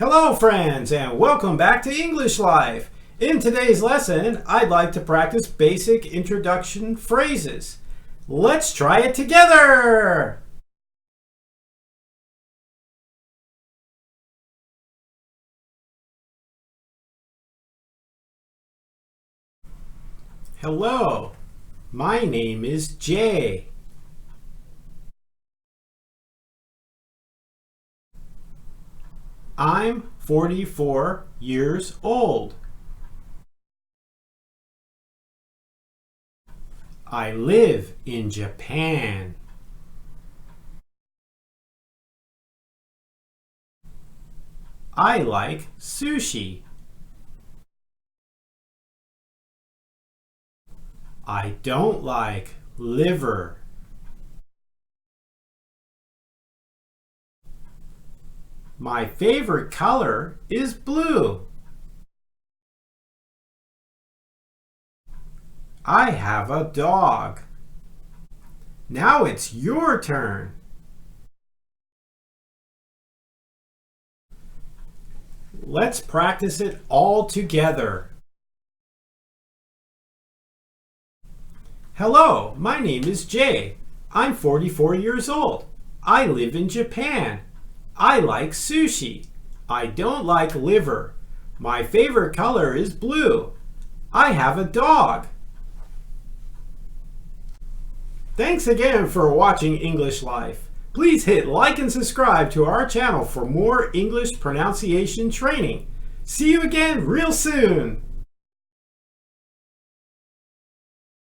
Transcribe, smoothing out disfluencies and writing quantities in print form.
Hello friends, and welcome back to English Life. In today's lesson, I'd like to practice basic introduction phrases. Let's try it together! Hello, my name is Jay. I'm 44 years old. I live in Japan. I like sushi. I don't like liver. My favorite color is blue. I have a dog. Now it's your turn. Let's practice it all together. Hello, my name is Jay. I'm 44 years old. I live in Japan. I like sushi. I don't like liver. My favorite color is blue. I have a dog. Thanks again for watching English Life. Please hit like and subscribe to our channel for more English pronunciation training. See you again real soon.